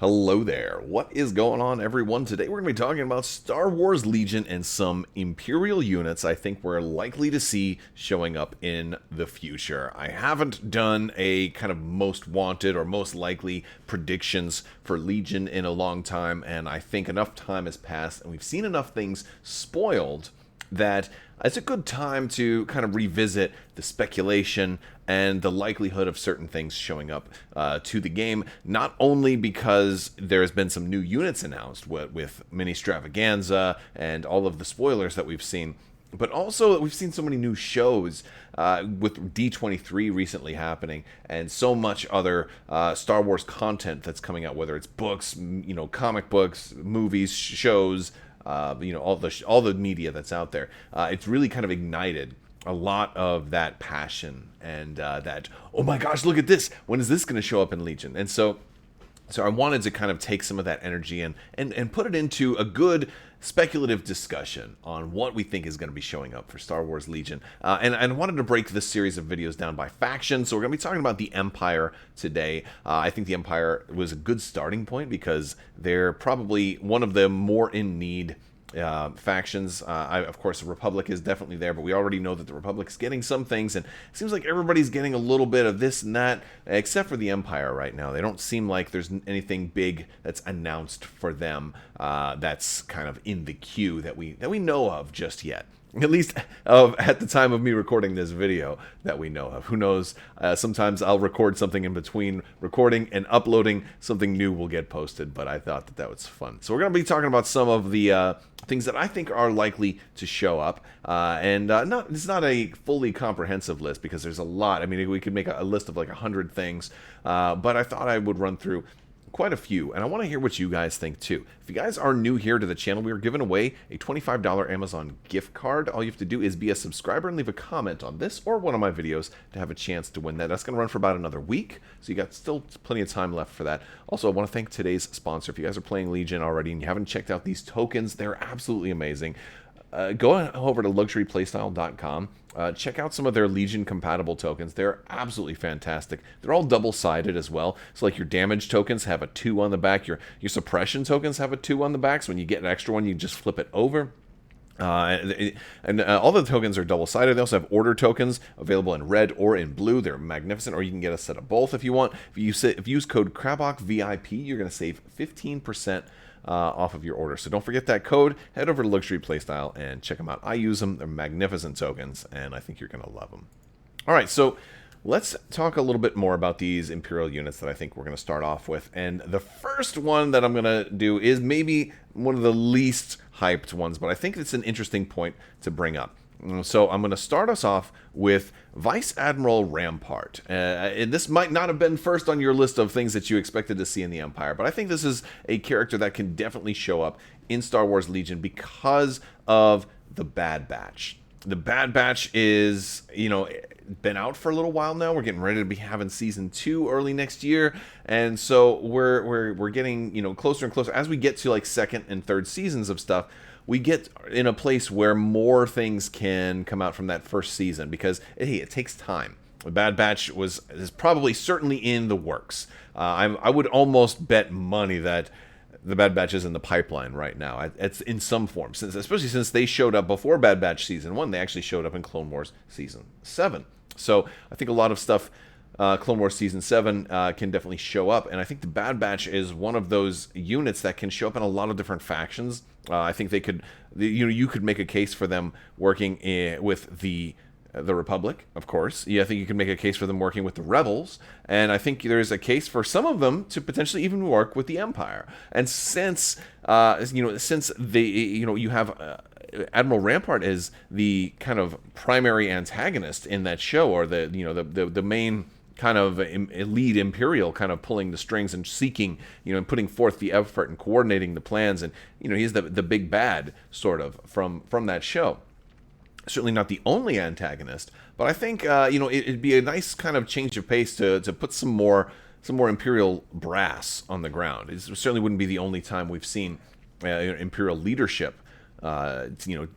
Hello there. What is going on, everyone? Today we're going to be talking about Star Wars Legion and some Imperial units I think we're likely to see showing up in the future. I haven't done a kind of most wanted or most likely predictions for Legion in a long time, and I think enough time has passed and we've seen enough things spoiled that it's a good time to kind of revisit the speculation and the likelihood of certain things showing up to the game, not only because there's been some new units announced with Mini Stravaganza and all of the spoilers that we've seen, but also that we've seen so many new shows with D23 recently happening and so much other Star Wars content that's coming out, whether it's books, comic books, movies, shows, all the media that's out there. It's really kind of ignited a lot of that passion and that, oh my gosh, look at this, when is this going to show up in Legion? And so I wanted to kind of take some of that energy and put it into a good speculative discussion on what we think is going to be showing up for Star Wars Legion. And I wanted to break this series of videos down by faction. So we're going to be talking about the Empire today. I think the Empire was a good starting point because they're probably one of the more in need factions. Of course, the Republic is definitely there, but we already know that the Republic's getting some things, and it seems like everybody's getting a little bit of this and that, except for the Empire right now. They don't seem like there's anything big that's announced for them that's kind of in the queue that we know of just yet. At least at the time of me recording this video that we know of. Who knows? Sometimes I'll record something in between recording and uploading. Something new will get posted, but I thought that was fun. So we're going to be talking about some of the things that I think are likely to show up. It's not a fully comprehensive list because there's a lot. I mean, we could make a list of like 100 things, but I thought I would run through quite a few, and I want to hear what you guys think too. If you guys are new here to the channel, we are giving away a $25 Amazon gift card. All you have to do is be a subscriber and leave a comment on this or one of my videos to have a chance to win that. That's going to run for about another week, so you got still plenty of time left for that. Also, I want to thank today's sponsor. If you guys are playing Legion already and you haven't checked out these tokens, they're absolutely amazing. Go over to luxuryplaystyle.com. Check out some of their Legion compatible tokens. They're absolutely fantastic. They're all double-sided as well. So like your damage tokens have a 2 on the back. Your suppression tokens have a 2 on the back. So when you get an extra one, you just flip it over. All the tokens are double-sided. They also have order tokens available in red or in blue. They're magnificent, or you can get a set of both if you want. If you use code Crabbok VIP, you're going to save 15% off of your order. So don't forget that code. Head over to Luxury Playstyle and check them out. I use them. They're magnificent tokens, and I think you're going to love them. All right, so let's talk a little bit more about these Imperial units that I think we're going to start off with. And the first one that I'm going to do is maybe one of the least hyped ones, but I think it's an interesting point to bring up. So I'm going to start us off with Vice Admiral Rampart. And this might not have been first on your list of things that you expected to see in the Empire, but I think this is a character that can definitely show up in Star Wars Legion because of the Bad Batch. The Bad Batch is, been out for a little while now. We're getting ready to be having season 2 early next year, and so we're getting closer and closer as we get to like second and third seasons of stuff. We get in a place where more things can come out from that first season because, hey, it takes time. The Bad Batch is probably certainly in the works. I would almost bet money that the Bad Batch is in the pipeline right now. It's in some form, especially since they showed up before Bad Batch Season 1. They actually showed up in Clone Wars Season 7. So I think a lot of stuff Clone Wars Season 7 can definitely show up, and I think the Bad Batch is one of those units that can show up in a lot of different factions. I think they could, you could make a case for them working with the Republic, of course. Yeah, I think you can make a case for them working with the Rebels, and I think there's a case for some of them to potentially even work with the Empire. And since you have Admiral Rampart is the kind of primary antagonist in that show, or the main kind of lead Imperial, kind of pulling the strings and seeking, and putting forth the effort and coordinating the plans, and he's the big bad sort of from that show. Certainly not the only antagonist, but I think it'd be a nice kind of change of pace to put some more Imperial brass on the ground. It certainly wouldn't be the only time we've seen Imperial leadership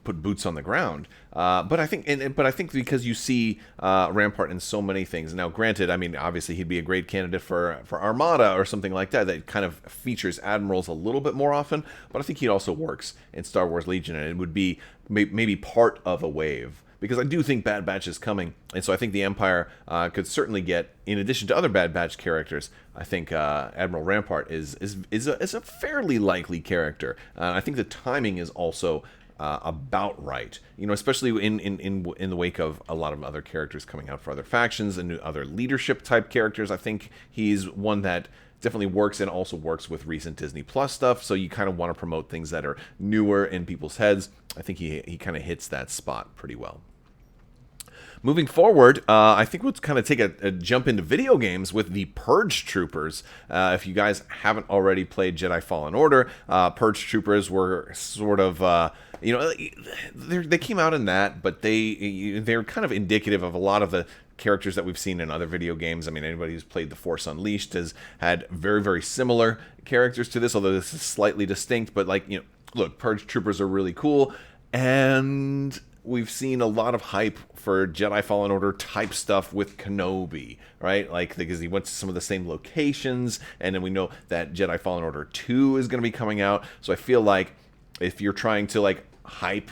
put boots on the ground. But I think because you see Rampart in so many things. Now, granted, I mean, obviously he'd be a great candidate for Armada or something like that. That kind of features admirals a little bit more often. But I think he also works in Star Wars Legion, and it would be maybe part of a wave. Because I do think Bad Batch is coming, and so I think the Empire could certainly get, in addition to other Bad Batch characters, I think Admiral Rampart is a fairly likely character. I think the timing is also about right, especially in the wake of a lot of other characters coming out for other factions and other leadership type characters. I think he's one that definitely works and also works with recent Disney Plus stuff, so you kind of want to promote things that are newer in people's heads. I think he kind of hits that spot pretty well. Moving forward, I think we'll kind of take a jump into video games with the Purge Troopers. If you guys haven't already played Jedi Fallen Order, Purge Troopers were sort of, they came out in that, but they're kind of indicative of a lot of the characters that we've seen in other video games. I mean, anybody who's played The Force Unleashed has had very, very similar characters to this, although this is slightly distinct. But look, Purge Troopers are really cool, and we've seen a lot of hype for Jedi Fallen Order type stuff with Kenobi, right? Because he went to some of the same locations, and then we know that Jedi Fallen Order 2 is going to be coming out. So I feel like if you're trying to hype,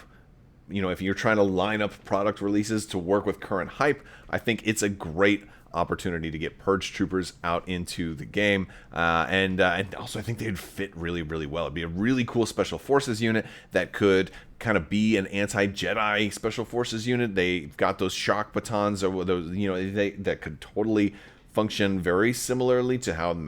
if you're trying to line up product releases to work with current hype, I think it's a great opportunity to get Purge Troopers out into the game, and also I think they'd fit really, really well. It'd be a really cool Special Forces unit that could kind of be an anti-Jedi Special Forces unit. They've got those shock batons, or those, that could totally function very similarly to how the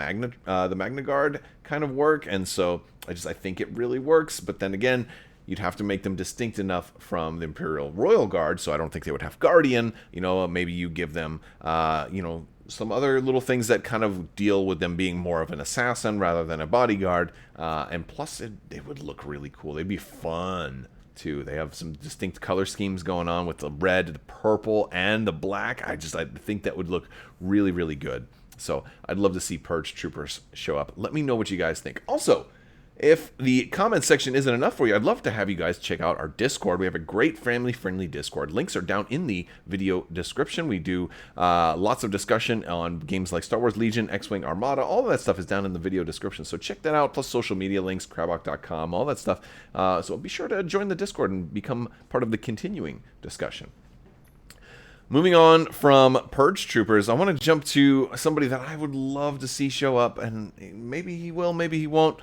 Magna Guard kind of work, and so I think it really works. But then again, you'd have to make them distinct enough from the Imperial Royal Guard, so I don't think they would have Guardian. Maybe you give them, some other little things that kind of deal with them being more of an assassin rather than a bodyguard. And plus, they would look really cool. They'd be fun, too. They have some distinct color schemes going on with the red, the purple, and the black. I think that would look really, really good. So I'd love to see Purge Troopers show up. Let me know what you guys think. Also, if the comment section isn't enough for you, I'd love to have you guys check out our Discord. We have a great family-friendly Discord. Links are down in the video description. We do lots of discussion on games like Star Wars Legion, X-Wing, Armada. All of that stuff is down in the video description, so check that out, plus social media links, Crabbok.com, all that stuff. So be sure to join the Discord and become part of the continuing discussion. Moving on from Purge Troopers, I want to jump to somebody that I would love to see show up, and maybe he will, maybe he won't.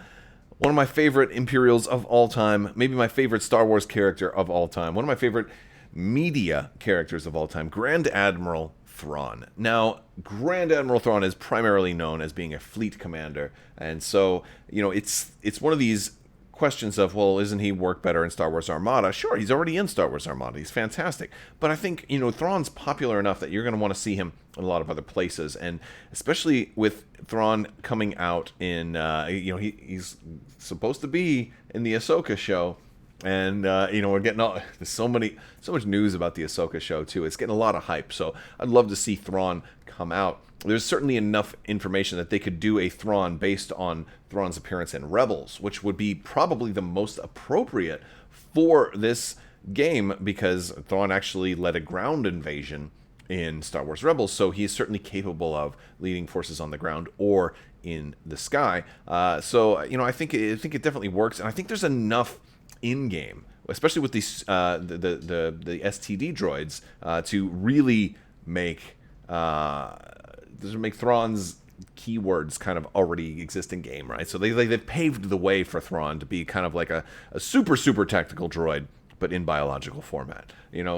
One of my favorite Imperials of all time, maybe my favorite Star Wars character of all time, one of my favorite media characters of all time, Grand Admiral Thrawn. Now, Grand Admiral Thrawn is primarily known as being a fleet commander, and so, it's one of these questions of, well, isn't he work better in Star Wars Armada? Sure, he's already in Star Wars Armada. He's fantastic. But I think, Thrawn's popular enough that you're going to want to see him in a lot of other places. And especially with Thrawn coming out in, he's supposed to be in the Ahsoka show. And, we're getting there's so much news about the Ahsoka show, too. It's getting a lot of hype. So I'd love to see Thrawn come out. There's certainly enough information that they could do a Thrawn based on Thrawn's appearance in Rebels, which would be probably the most appropriate for this game, because Thrawn actually led a ground invasion in Star Wars Rebels, so he's certainly capable of leading forces on the ground or in the sky. So I think it definitely works, and I think there's enough in game, especially with these the STD droids, to really make Thrawn's keywords kind of already exist in game, right? So they've paved the way for Thrawn to be kind of like a super, super tactical droid, but in biological format.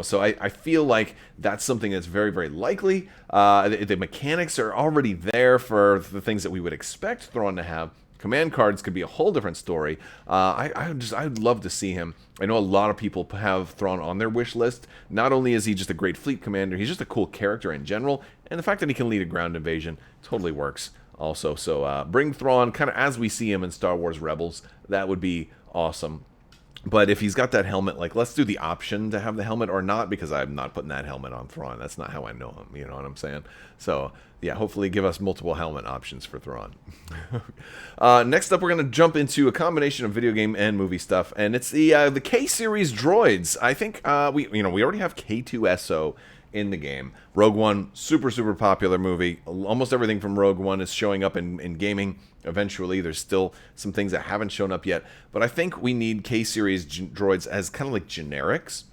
So I feel like that's something that's very, very likely. The mechanics are already there for the things that we would expect Thrawn to have. Command cards could be a whole different story. I'd love to see him. I know a lot of people have Thrawn on their wish list. Not only is he just a great fleet commander, he's just a cool character in general, and the fact that he can lead a ground invasion totally works also. So bring Thrawn kind of as we see him in Star Wars Rebels. That would be awesome. But if he's got that helmet, like, let's do the option to have the helmet or not, because I'm not putting that helmet on Thrawn. That's not how I know him, you know what I'm saying? So, yeah, hopefully give us multiple helmet options for Thrawn. Next up, we're going to jump into a combination of video game and movie stuff, and it's the K-series droids. I think we already have K2SO in the game. Rogue One, super, super popular movie. Almost everything from Rogue One is showing up in gaming eventually. There's still some things that haven't shown up yet. But I think we need K-series droids as kind of like generics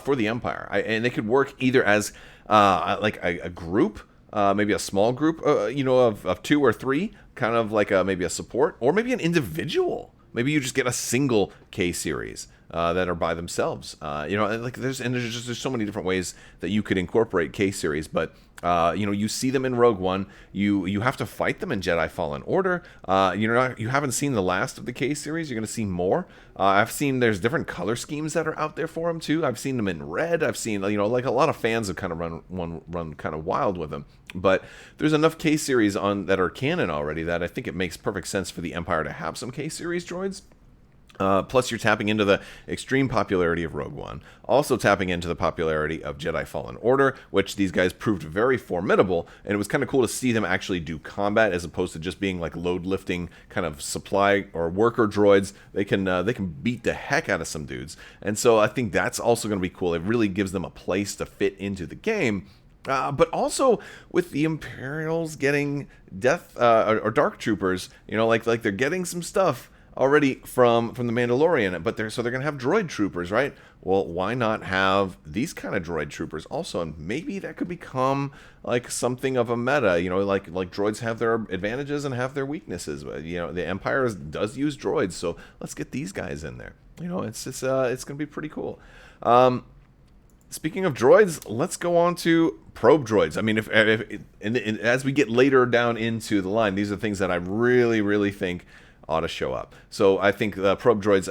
for the Empire. And they could work either as like a group, maybe a small group, of 2 or 3, kind of like maybe a support, or maybe an individual. Maybe you just get a single K-series that are by themselves. There's so many different ways that you could incorporate K-series, but you see them in Rogue One. You have to fight them in Jedi Fallen Order. You haven't seen the last of the K-series. You're going to see more. I've seen there's different color schemes that are out there for them too. I've seen them in red. I've seen like a lot of fans have kind of run kind of wild with them. But there's enough K-series on that are canon already that I think it makes perfect sense for the Empire to have some K-series droids. Plus, you're tapping into the extreme popularity of Rogue One, also tapping into the popularity of Jedi Fallen Order, which these guys proved very formidable, and it was kind of cool to see them actually do combat as opposed to just being like load-lifting kind of supply or worker droids. They can beat the heck out of some dudes, and so I think that's also going to be cool. It really gives them a place to fit into the game. But also with the Imperials getting Death or Dark Troopers, like they're getting some stuff already from the Mandalorian, but they're gonna have droid troopers, right? Well, why not have these kind of droid troopers also? And maybe that could become like something of a meta, like droids have their advantages and have their weaknesses. The Empire does use droids, so let's get these guys in there. It's gonna be pretty cool. Speaking of droids, let's go on to probe droids. I mean, as we get later down into the line, these are things that I really, really think ought to show up. So I think the probe droids,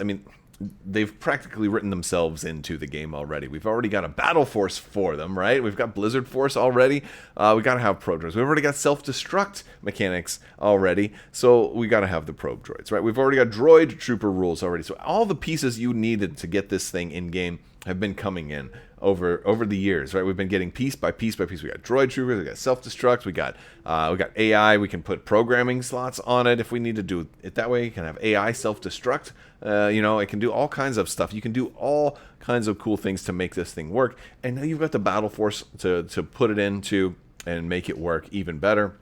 they've practically written themselves into the game already. We've already got a battle force for them, right? We've got Blizzard Force already. We got to have probe droids. We've already got self-destruct mechanics already, so we got to have the probe droids, right? We've already got droid trooper rules already. So all the pieces you needed to get this thing in game have been coming in over the years, right? We've been getting piece by piece by piece. We got droid troopers, we got self-destruct, we got AI. We can put programming slots on it if we need to do it that way. You can have AI self-destruct. It can do all kinds of stuff. You can do all kinds of cool things to make this thing work. And now you've got the battle force to put it into and make it work even better.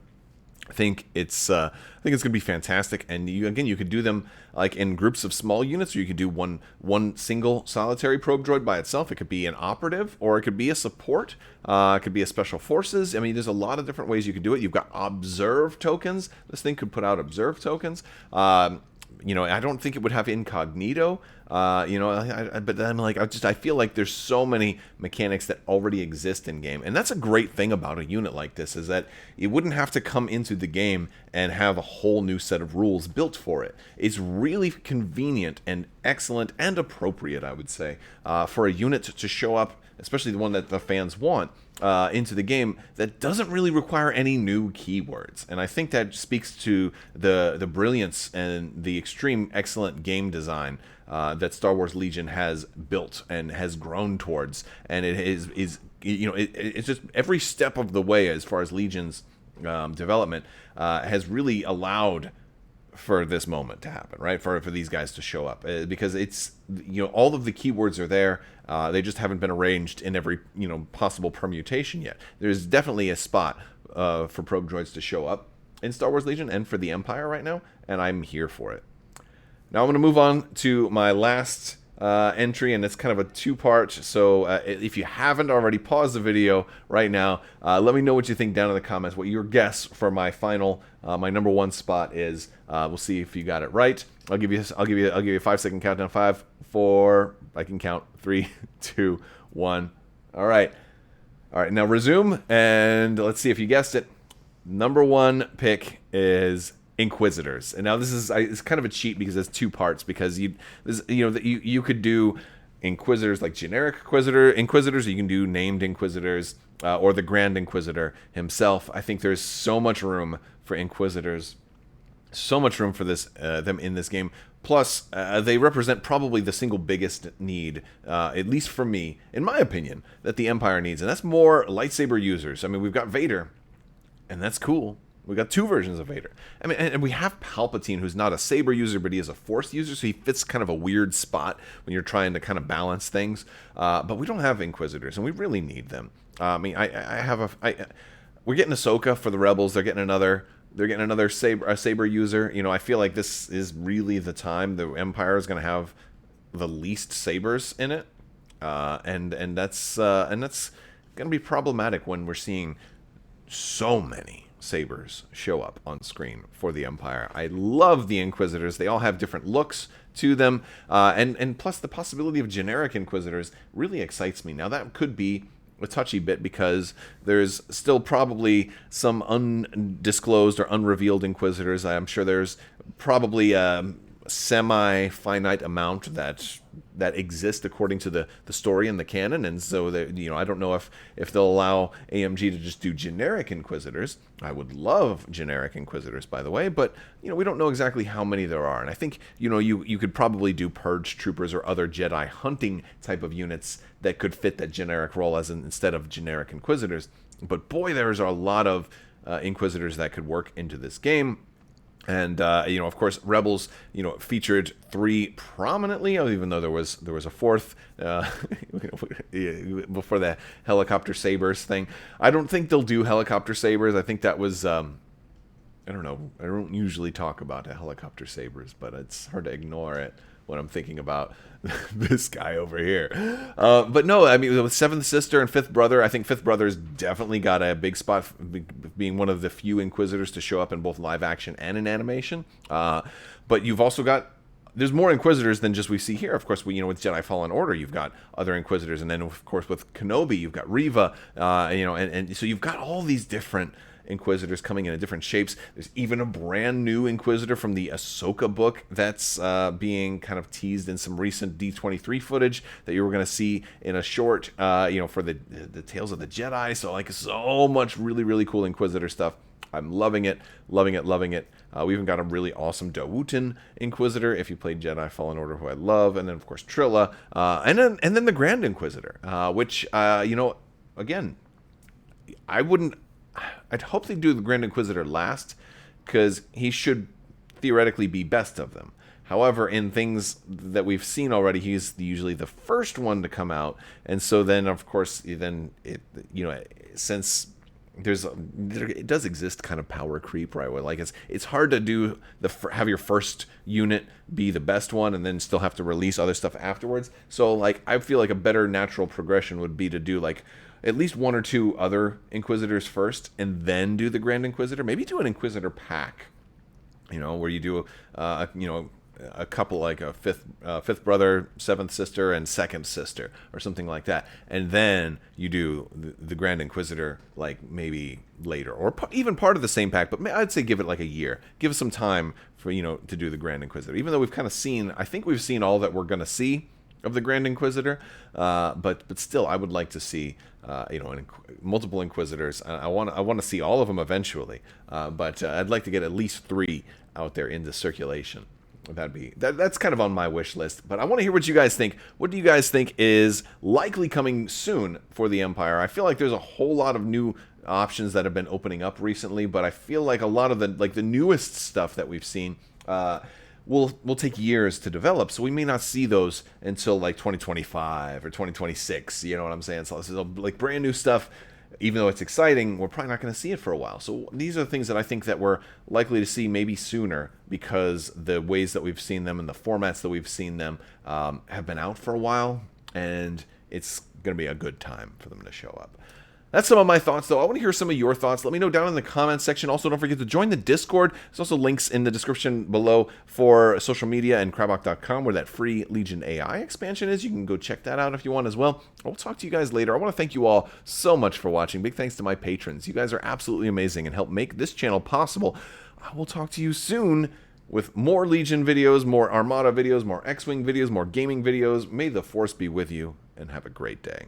I think it's going to be fantastic, and you could do them like in groups of small units, or you could do one single solitary probe droid by itself. It could be an operative, or it could be a support. It could be a special forces. There's a lot of different ways you could do it. You've got observe tokens. This thing could put out observe tokens. I don't think it would have incognito. But then I feel like there's so many mechanics that already exist in game, and that's a great thing about a unit like this, is that it wouldn't have to come into the game and have a whole new set of rules built for it. It's really convenient and excellent and appropriate, I would say, for a unit to show up, especially the one that the fans want, into the game that doesn't really require any new keywords. And I think that speaks to the brilliance and the extreme excellent game design that Star Wars Legion has built and has grown towards. And it it's just every step of the way as far as Legion's development has really allowed for this moment to happen, right? For these guys to show up, because it's all of the keywords are there. They just haven't been arranged in every possible permutation yet. There's definitely a spot for probe droids to show up in Star Wars Legion and for the Empire right now, and I'm here for it. Now I'm going to move on to my last entry, and it's kind of a two-part. So if you haven't already, pause the video right now. Let me know what you think down in the comments. What your guess for my final, my number one spot is. We'll see if you got it right. I'll give you a 5-second countdown. 5, 4. I can count. 3, 2, 1. All right. Now resume, and let's see if you guessed it. Number one pick is Inquisitors. And now this is it's kind of a cheat because it's two parts, because you could do Inquisitors like generic Inquisitors, or you can do named Inquisitors, or the Grand Inquisitor himself. I think there's so much room for Inquisitors So much room for them in this game. Plus, they represent probably the single biggest need, at least for me, in my opinion, that the Empire needs, and that's more lightsaber users. I mean, we've got Vader, and that's cool. We got 2 versions of Vader. I mean, and we have Palpatine, who's not a saber user, but he is a Force user, so he fits kind of a weird spot when you're trying to kind of balance things. But we don't have Inquisitors, and we really need them. I mean, we're getting Ahsoka for the Rebels. They're getting another saber user. You know, I feel like this is really the time the Empire is going to have the least sabers in it, and that's going to be problematic when we're seeing so many sabers show up on screen for the Empire. I love the Inquisitors. They all have different looks to them, and plus the possibility of generic Inquisitors really excites me. Now that could be a touchy bit because there's still probably some undisclosed or unrevealed Inquisitors. I'm sure there's probably a semi-finite amount that exist according to the story and the canon, and so I don't know if they'll allow AMG to just do generic Inquisitors. I would love generic Inquisitors, by the way, but we don't know exactly how many there are, and I think you could probably do Purge troopers or other Jedi hunting type of units that could fit that generic role instead of generic Inquisitors. But boy, there's a lot of Inquisitors that could work into this game. And of course, Rebels, featured 3 prominently, even though there was a 4th before the helicopter sabers thing. I don't think they'll do helicopter sabers. I think that was I don't know. I don't usually talk about helicopter sabers, but it's hard to ignore it when I'm thinking about this guy over here. But no, I mean, with 7th Sister and 5th Brother, I think 5th Brother's definitely got a big spot, being one of the few Inquisitors to show up in both live action and in animation. But you've also got, there's more Inquisitors than just we see here. Of course, with Jedi Fallen Order, you've got other Inquisitors, and then of course with Kenobi, you've got Reva, and so you've got all these different Inquisitors coming in different shapes. There's even a brand new Inquisitor from the Ahsoka book that's being kind of teased in some recent D23 footage that you were going to see in a short, for the Tales of the Jedi. So so much really, really cool Inquisitor stuff. I'm loving it, loving it, loving it. We even got a really awesome Dawutin Inquisitor if you played Jedi Fallen Order, who I love, and then of course Trilla, and then the Grand Inquisitor, which again, I'd hope they do the Grand Inquisitor last, because he should theoretically be best of them. However, in things that we've seen already, he's usually the first one to come out, and so then, of course, since it does exist kind of power creep, right? Where it's hard to have your first unit be the best one and then still have to release other stuff afterwards. So I feel like a better natural progression would be to do at least 1 or 2 other Inquisitors first, and then do the Grand Inquisitor. Maybe do an Inquisitor pack, where you do a couple, like a fifth brother, 7th sister, and 2nd sister, or something like that, and then you do the Grand Inquisitor maybe later, or even part of the same pack. But I'd say give it a year, give it some time for to do the Grand Inquisitor. Even though we've kind of I think we've seen all that we're going to see of the Grand Inquisitor, but still, I would like to see multiple Inquisitors. I want to see all of them eventually, but I'd like to get at least 3 out there into circulation. That's kind of on my wish list. But I want to hear what you guys think. What do you guys think is likely coming soon for the Empire? I feel like there's a whole lot of new options that have been opening up recently, but I feel like a lot of the newest stuff that we've seen will take years to develop, so we may not see those until 2025 or 2026. You know what I'm saying? So brand new stuff, even though it's exciting, we're probably not going to see it for a while. So these are things that I think that we're likely to see maybe sooner, because the ways that we've seen them and the formats that we've seen them have been out for a while, and it's going to be a good time for them to show up. That's some of my thoughts, though. I want to hear some of your thoughts. Let me know down in the comments section. Also, don't forget to join the Discord. There's also links in the description below for social media and Crabbok.com, where that free Legion AI expansion is. You can go check that out if you want as well. I'll talk to you guys later. I want to thank you all so much for watching. Big thanks to my patrons. You guys are absolutely amazing and help make this channel possible. I will talk to you soon with more Legion videos, more Armada videos, more X-Wing videos, more gaming videos. May the Force be with you, and have a great day.